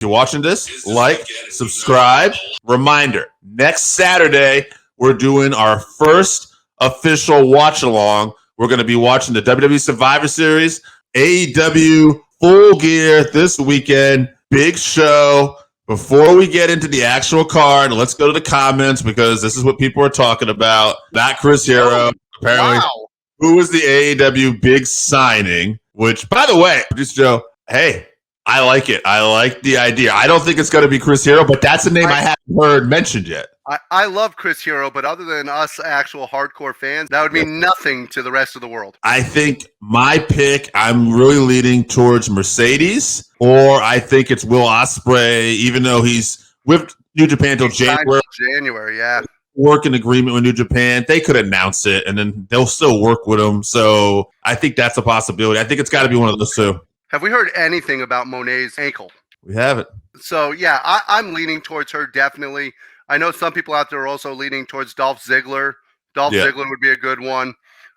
If you're watching this, like, subscribe. Reminder, next Saturday, we're doing our first official watch-along. We're going to be watching the WWE Survivor Series, AEW Full Gear this weekend. Big show. Before we get into the actual card, let's go to the comments because this is what people are talking about. Not Chris Hero. Apparently, Wow. Who was the AEW big signing? Which, by the way, producer Joe, hey, I like it. I like the idea. I don't think it's going to be Chris Hero, but that's a name I haven't heard mentioned yet. I love Chris Hero, but other than us actual hardcore fans, that would mean nothing to the rest of the world. I think my pick, I'm really leaning towards Mercedes, or I think it's Will Ospreay, even though he's with New Japan till January. January, yeah. Work an agreement with New Japan. They could announce it, and then they'll still work with him. So I think that's a possibility. I think it's got to be one of those two. Have we heard anything about Monet's ankle? We haven't. So, yeah, I'm leaning towards her, definitely. I know some people out there are also leaning towards Dolph Ziggler. Ziggler would be a good one.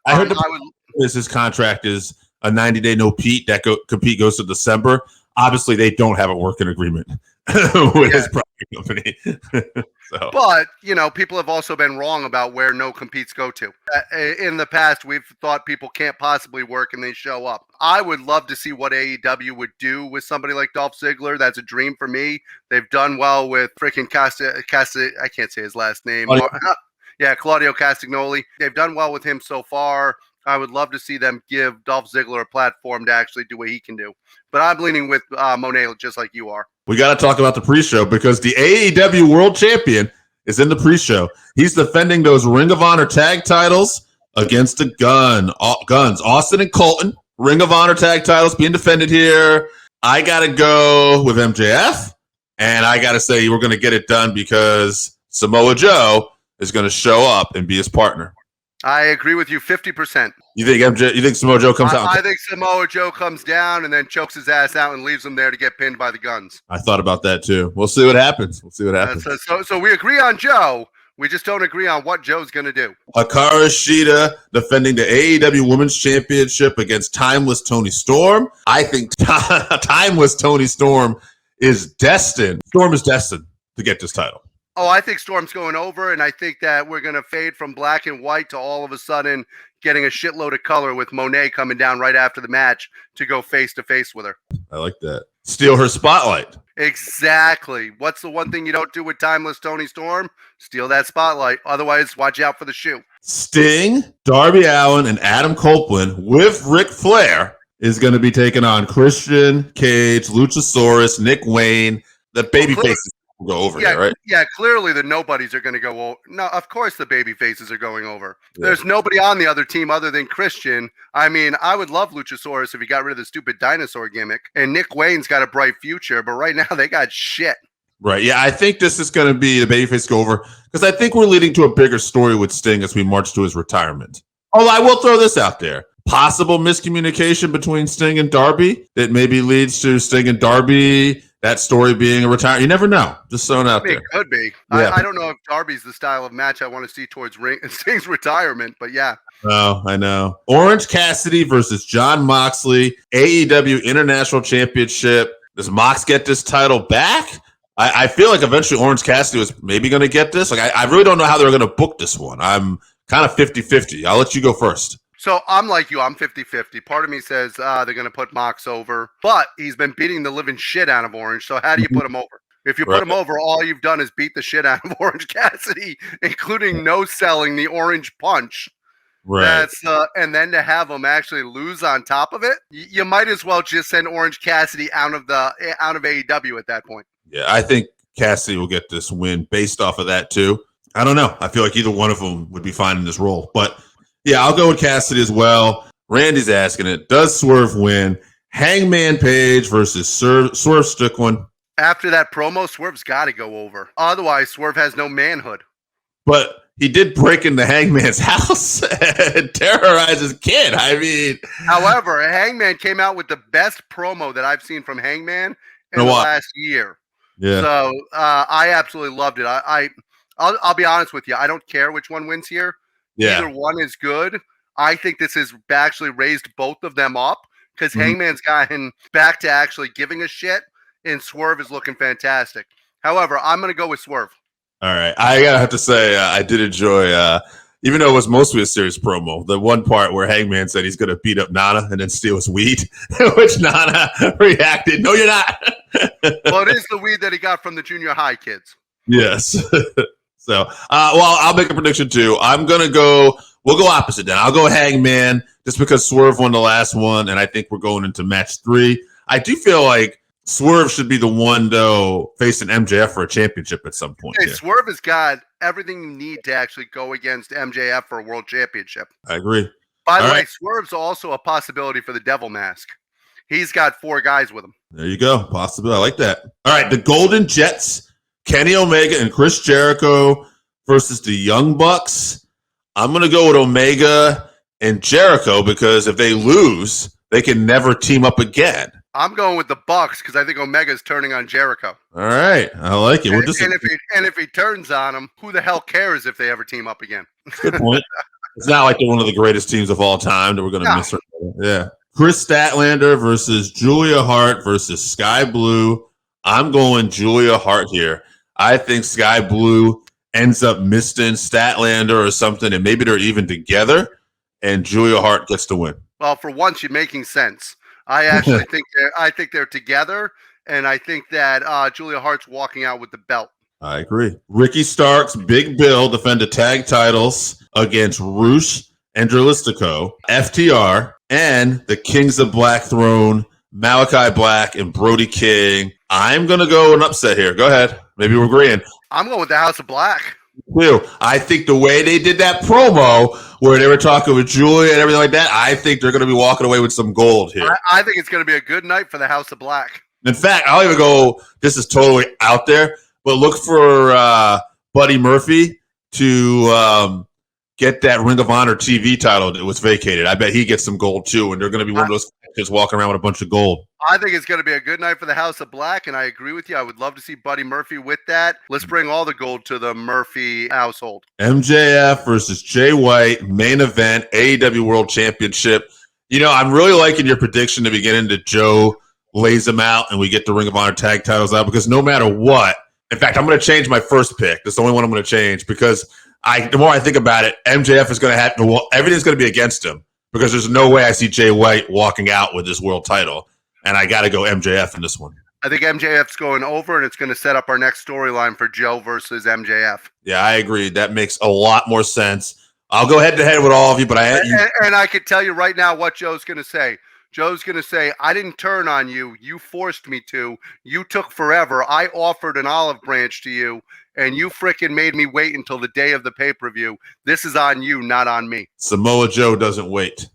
I heard his contract is a 90-day no-compete. That compete goes to December. Obviously, they don't have a working agreement with his product company. So. But, people have also been wrong about where no competes go to. In the past, we've thought people can't possibly work and they show up. I would love to see what AEW would do with somebody like Dolph Ziggler. That's a dream for me. They've done well with freaking I can't say his last name. Claudio Castagnoli. They've done well with him so far. I would love to see them give Dolph Ziggler a platform to actually do what he can do. But I'm leaning with Monet just like you are. We got to talk about the pre-show because the AEW World Champion is in the pre-show. He's defending those Ring of Honor tag titles against the guns. Austin and Colton, Ring of Honor tag titles being defended here. I got to go with MJF, and I got to say we're going to get it done because Samoa Joe is going to show up and be his partner. I agree with you 50%. You think Samoa Joe comes out? I think Samoa Joe comes down and then chokes his ass out and leaves him there to get pinned by the guns. I thought about that too. We'll see what happens. So we agree on Joe. We just don't agree on what Joe's going to do. Hikaru Shida defending the AEW Women's Championship against Timeless Toni Storm. I think Timeless Toni Storm is destined. Storm is destined to get this title. Oh, I think Storm's going over, and I think that we're going to fade from black and white to all of a sudden getting a shitload of color with Monet coming down right after the match to go face-to-face with her. I like that. Steal her spotlight. Exactly. What's the one thing you don't do with Timeless Toni Storm? Steal that spotlight. Otherwise, watch out for the shoe. Sting, Darby Allin, and Adam Copeland with Ric Flair is going to be taking on Christian Cage, Luchasaurus, Nick Wayne, the babyfaces. Go over here, right? Yeah, clearly the nobodies are going to go over. No, of course the baby faces are going over. Yeah. There's nobody on the other team other than Christian. I mean, I would love Luchasaurus if he got rid of the stupid dinosaur gimmick. And Nick Wayne's got a bright future, but right now they got shit. Right, yeah, I think this is going to be the babyface go over because I think we're leading to a bigger story with Sting as we march to his retirement. Oh, I will throw this out there. Possible miscommunication between Sting and Darby that maybe leads to Sting and Darby, that story being a retirement. You never know. Just throwing out there. It could be. Yeah. I don't know if Darby's the style of match I want to see towards Sting's retirement, but yeah. Oh, I know. Orange Cassidy versus Jon Moxley, AEW International Championship. Does Mox get this title back? I feel like eventually Orange Cassidy was maybe going to get this. Like I really don't know how they're going to book this one. I'm kind of 50-50. I'll let you go first. So I'm like you. I'm 50-50. Part of me says they're going to put Mox over, but he's been beating the living shit out of Orange. So how do you put him over? If you put him over, all you've done is beat the shit out of Orange Cassidy, including no-selling the Orange Punch. Right. And then to have him actually lose on top of it, you might as well just send Orange Cassidy out of AEW at that point. Yeah, I think Cassidy will get this win based off of that too. I don't know. I feel like either one of them would be fine in this role, but. Yeah, I'll go with Cassidy as well. Randy's asking it. Does Swerve win? Hangman Page versus Swerve Strickland. After that promo, Swerve's got to go over. Otherwise, Swerve has no manhood. But he did break into Hangman's house and terrorize his kid. I mean. However, Hangman came out with the best promo that I've seen from Hangman in the last year. Yeah. So I absolutely loved it. I'll be honest with you. I don't care which one wins here. Yeah. Either one is good. I think this has actually raised both of them up because Hangman's gotten back to actually giving a shit. and Swerve is looking fantastic. However, I'm going to go with Swerve. All right. I gotta have to say, I did enjoy, even though it was mostly a serious promo, the one part where Hangman said he's gonna beat up Nana and then steal his weed, which Nana reacted, "No, you're not." Well, it is the weed that he got from the junior high kids. Yes. So, well, I'll make a prediction too. We'll go opposite then. I'll go Hangman just because Swerve won the last one, and I think we're going into match 3. I do feel like Swerve should be the one, though, facing MJF for a championship at some point. Hey, Swerve has got everything you need to actually go against MJF for a world championship. I agree. By the way, Swerve's also a possibility for the Devil Mask. He's got 4 guys with him. There you go. Possible. I like that. All right, the Golden Jets, Kenny Omega and Chris Jericho versus the Young Bucks. I'm going to go with Omega and Jericho because if they lose, they can never team up again. I'm going with the Bucks because I think Omega's turning on Jericho. All right. I like it. And if he turns on him, who the hell cares if they ever team up again? Good point. It's not like they're one of the greatest teams of all time that we're going to miss. Yeah. Chris Statlander versus Julia Hart versus Sky Blue. I'm going Julia Hart here. I think Sky Blue ends up missing Statlander or something, and maybe they're even together, and Julia Hart gets the win. Well, for once, you're making sense. I actually think they're together, and I think that Julia Hart's walking out with the belt. I agree. Ricky Starks, Big Bill defend the tag titles against Roosh and Dralistico, FTR, and the Kings of Black Throne, Malachi Black and Brody King. I'm going to go an upset here. Go ahead. Maybe we're agreeing. I'm going with the House of Black. I think the way they did that promo where they were talking with Julia and everything like that, I think they're going to be walking away with some gold here. I think it's going to be a good night for the House of Black. In fact, I'll even go, this is totally out there, but look for Buddy Murphy to get that Ring of Honor TV title that was vacated. I bet he gets some gold too, and they're going to be one of those just walking around with a bunch of gold. I think it's going to be a good night for the House of Black, and I agree with you. I would love to see Buddy Murphy with that. Let's bring all the gold to the Murphy household. MJF versus Jay White, main event, AEW World Championship. You know, I'm really liking your prediction to begin that Joe lays them out and we get the Ring of Honor tag titles out because no matter what, in fact, I'm going to change my first pick. That's the only one I'm going to change because the more I think about it, MJF is going to have to, everything's going to be against him because there's no way I see Jay White walking out with this world title. And I got to go MJF in this one. I think MJF's going over, and it's going to set up our next storyline for Joe versus MJF. Yeah, I agree. That makes a lot more sense. I'll go head to head with all of you, but I could tell you right now what Joe's going to say. Joe's going to say, I didn't turn on you. You forced me to. You took forever. I offered an olive branch to you, and you frickin' made me wait until the day of the pay-per-view. This is on you, not on me. Samoa Joe doesn't wait.